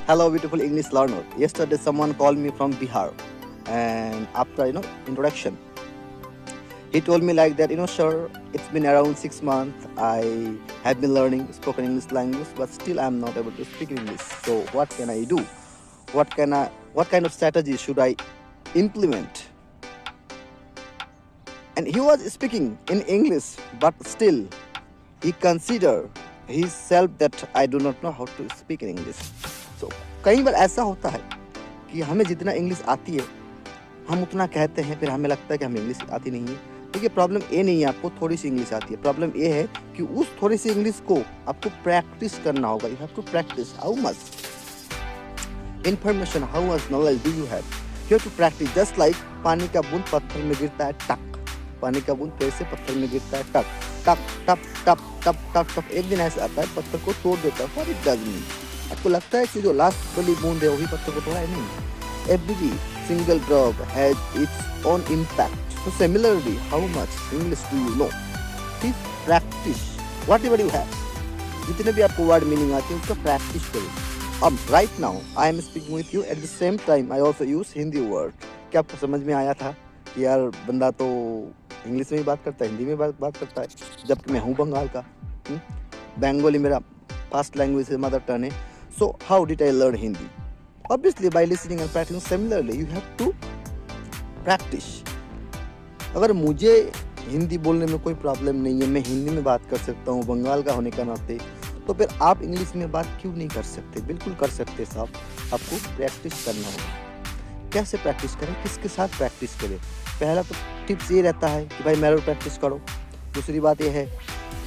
Hello, beautiful English learner. Yesterday, someone called me from Bihar, and after introduction, he told me like that. Sir, it's been around 6 months. I have been learning spoken English language, but still I'm not able to speak English. So what can I do? What kind of strategy should I implement? And he was speaking in English, but still he consider himself that I do not know how to speak in English. So कई बार ऐसा होता है कि हमें जितना English आती है हम उतना कहते हैं, फिर हमें लगता है कि हमें इंग्लिश आती नहीं है। देखिए प्रॉब्लम ये नहीं है आपको थोड़ी सी इंग्लिश आती है, प्रॉब्लम ये है कि उस थोड़ी सी इंग्लिश को आपको प्रैक्टिस करना होगा। You have to practise. How much information, how much knowledge do you have? You have to practise. Just like पानी का बूंद पत्थर में गिरता है टक, पानी का बूंद फिर से पत्थर में गिरता है टक टक टप टप टप टप टप। एक दिन ऐसा आता है पत्थर को तोड़ देता है। What it does mean? आपको लगता है कि जो लास्ट वाली बूंद है वही पत्थर को तोड़ा है? नहीं। Every single drop has its own impact. So similarly, how much English do you know? Please practice whatever you have. जितने भी आपको वर्ड मीनिंग आती है उसका प्रैक्टिस करो। अब right now I am speaking with you, at the same time I also use Hindi word. क्या आपको समझ में आया था कि यार बंदा तो इंग्लिश में ही बात करता है, हिंदी में बात करता है, जबकि मैं हूँ बंगाल का। बंगाली मेरा फर्स्ट लैंग्वेज है, मदर टंग है। So how did I learn Hindi? Obviously, by listening and practicing. Similarly, you have to practice. अगर मुझे हिंदी बोलने में कोई प्रॉब्लम नहीं है, मैं हिंदी में बात कर सकता हूँ बंगाल का होने का नाते, तो फिर आप इंग्लिश में बात क्यों नहीं कर सकते? बिल्कुल कर सकते साहब। आपको प्रैक्टिस करना होगा। कैसे प्रैक्टिस करें, किसके साथ प्रैक्टिस करें? पहला तो टिप्स ये रहता है कि भाई मेरे प्रैक्टिस करो। दूसरी बात ये है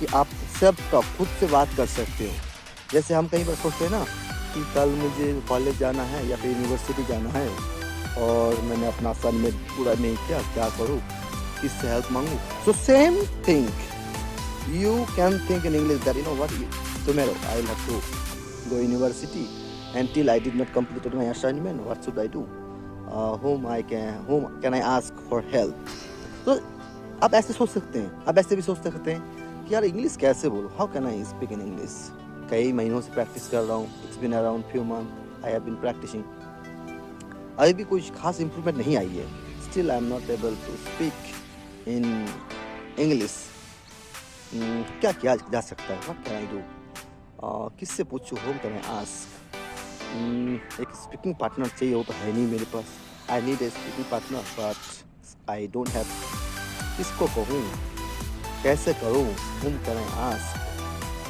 कि आप सेल्फ टॉक खुद से बात कर सकते हो। जैसे हम कहीं पर सोचते हैं ना कि कल मुझे कॉलेज जाना है या फिर यूनिवर्सिटी जाना है और मैंने अपना असाइनमेंट पूरा नहीं किया, क्या करूँ, किससे हेल्प मांगूँ? So same thing you can think in English that what tomorrow I will have to go university and till I did not completed my assignment, what should I do? whom can I ask for help? तो आप ऐसे सोच सकते हैं। आप ऐसे भी सोच सकते हैं कि यार इंग्लिश कैसे बोलूँ, how can I speak in English? कई महीनों से प्रैक्टिस कर रहा हूँ। It's been around few month I have been practicing. अभी भी कुछ खास इम्प्रूवमेंट नहीं आई है। Still I am not able to speak in English. क्या किया जा सकता है? What can I do? किससे पूछूँ? Whom can I ask? एक स्पीकिंग पार्टनर चाहिए, वो तो है नहीं मेरे पास। I need a speaking partner but I don't have. किसको कहूँ, कैसे करूँ? Whom can I ask?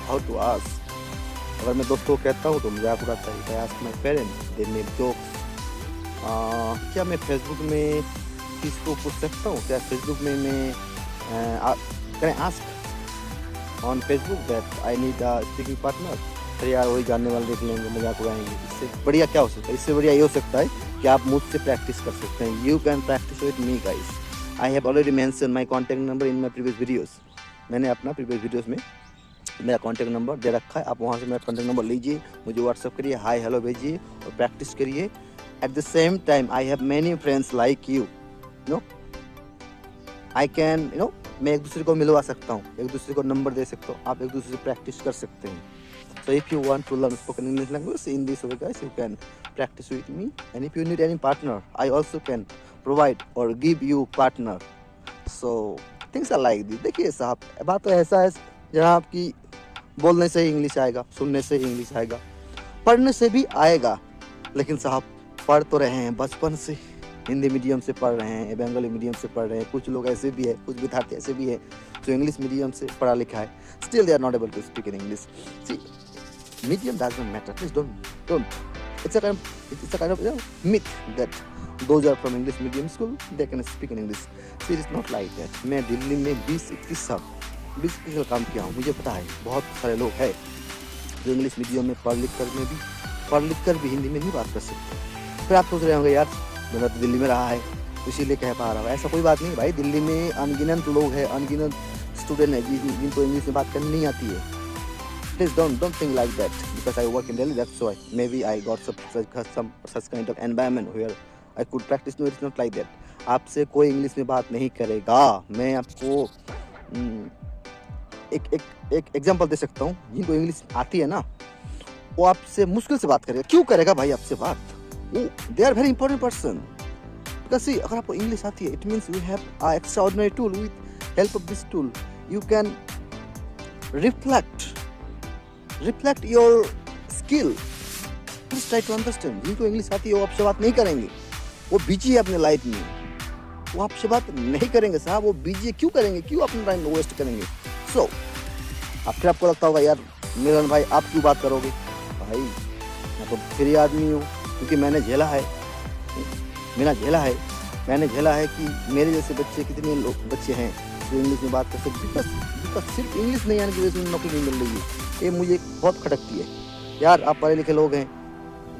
How to ask? अगर मैं दोस्तों को कहता हूँ तो मजाक उड़ाता है। I ask my parents, they make jokes. क्या मैं फेसबुक में किसको पूछ सकता हूँ? क्या फेसबुक में मैं can I ask on Facebook that I need a speaking partner? फिर यार वही जानने वाले देख लेंगे, मजाक उड़ाएंगे। इससे बढ़िया क्या हो सकता है? इससे बढ़िया ये हो सकता है कि आप मुझसे प्रैक्टिस कर सकते हैं। You can practice with me guys. I have already mention my contact number in my previous videos. मैंने अपना प्रीवियस वीडियोस में मेरा कॉन्टैक्ट नंबर दे रखा है। आप वहाँ से मेरा कॉन्टैक्ट नंबर लीजिए, मुझे व्हाट्सअप करिए, हाय हेलो भेजिए और प्रैक्टिस करिए। At the same time I have many friends like you know. I can मैं एक दूसरे को मिलवा सकता हूँ, एक दूसरे को नंबर दे सकता हूँ, आप एक दूसरे से प्रैक्टिस कर सकते हैं। So if you want to learn spoken English language in this way guys, you can practice with me, and if you need any partner I also can provide or give you partner. So things are like this. देखिए साहब, बात तो ऐसा है जहाँ आपकी बोलने से ही इंग्लिश आएगा, सुनने से ही इंग्लिश आएगा, पढ़ने से भी आएगा। लेकिन साहब पढ़ तो रहे हैं बचपन से, हिंदी मीडियम से पढ़ रहे हैं, बंगाली मीडियम से पढ़ रहे हैं, कुछ लोग ऐसे भी है, कुछ विद्यार्थी ऐसे भी है जो इंग्लिश मीडियम से पढ़ा लिखा है, still they are not able to speak in English. See medium doesn't matter. Please don't. It's a kind of myth that those who are from English medium school they can speak in English. See, it's not like that. मैं दिल्ली में 20-21 साल काम किया हूँ। मुझे पता है बहुत सारे लोग हैं जो इंग्लिश मीडियम में पढ़ लिख कर भी हिंदी में नहीं बात कर सकते। फिर आप सोच रहे होंगे यार मेरा तो दिल्ली में रहा है इसीलिए कह पा रहा हूँ। ऐसा कोई बात नहीं भाई, दिल्ली में अनगिनत लोग हैं, अनगिनत स्टूडेंट है जिनको इंग्लिश में बात करनी नहीं आती है। Please don't think like that because I work in Delhi. That's why maybe I got some such kind of environment where I could practice. No, it's not like that. आपसे कोई इंग्लिश में बात नहीं करेगा। मैं आपको एक एग्जांपल दे सकता हूँ। जिनको इंग्लिश आती है ना वो आपसे मुश्किल से बात करेगा। क्यों करेगा भाई आपसे बात? वो they are very important person. Because see, अगर आपको इंग्लिश आती है, it means you have a extraordinary tool. With help of this tool you can reflect your skill. Please try to understand. जिनको इंग्लिश आती है वो आपसे बात नहीं करेंगे, वो बिजी है अपने लाइफ में, वो आपसे बात नहीं करेंगे साहब। वो बिजी है, क्यों करेंगे? क्यों अपना टाइम वेस्ट करेंगे? सो फिर आपको लगता होगा यार मिलन भाई आप क्यों बात करोगे? भाई मैं तो फ्री आदमी हूँ, क्योंकि मैंने झेला है मैंने झेला है कि मेरे जैसे बच्चे कितने लोग बच्चे हैं जो इंग्लिश में बात कर सकते। बिकॉज सिर्फ इंग्लिश नहीं आने की वजह से नौकरी नहीं मिल रही है। ये मुझे बहुत खटकती है यार। आप पढ़े लिखे लोग हैं,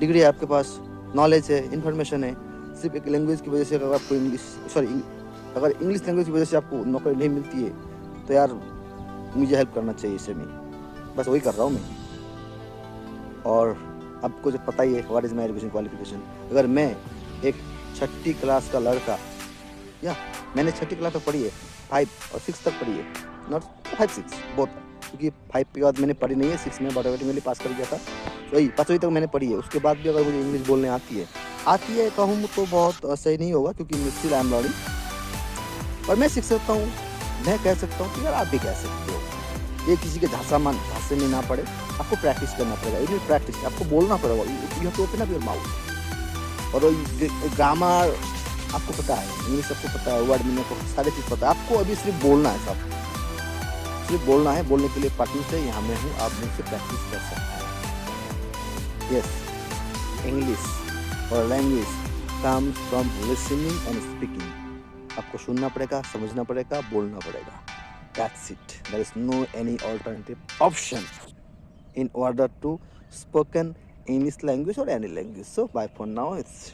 डिग्री है आपके पास, नॉलेज है, इन्फॉर्मेशन है, सिर्फ एक लैंग्वेज की वजह से अगर आपको अगर इंग्लिश लैंग्वेज की वजह से आपको नौकरी नहीं मिलती है तो यार मुझे हेल्प करना चाहिए इससे। मैं बस वही कर रहा हूँ मैं। और आपको जो पता ही है what is my education qualification. अगर मैं एक 6ठी क्लास का लड़का, या मैंने 6ठी क्लास तक पढ़ी है, 5 और 6 तक पढ़ी है, नॉट 5 6 बहुत, क्योंकि 5 के बाद मैंने पढ़ी नहीं है, 6 में ऑटोमेटिकली पास कर गया था। वही 5वीं तक मैंने पढ़ी है। उसके बाद भी अगर मुझे इंग्लिश बोलने आती है कहूँ तो बहुत सही नहीं होगा, क्योंकि स्टिल आई एम लर्निंग। और मैं सीख सकता हूँ, मैं कह सकता हूँ कि यार आप भी कह सकते हो। ये किसी के झांसे में ना पड़े, आपको प्रैक्टिस करना पड़ेगा। यू नीड प्रैक्टिस, आपको बोलना पड़ेगा। You have to open up your mouth. और ग्रामर आपको पता है, इंग्लिश आपको पता है, वर्ड मीनिंग आपको सारी चीज़ पता है। आपको अभी सिर्फ बोलना है साहब, सिर्फ बोलना है। बोलने के लिए पार्टनर से यहाँ मैं हूँ, आप मुझसे प्रैक्टिस कर सकते हैं। यस, इंग्लिश और language comes from listening and speaking. आपको सुनना पड़ेगा, समझना पड़ेगा, बोलना पड़ेगा। That's it. There is no any alternative option in order to spoken English language or any language. So bye for now. It's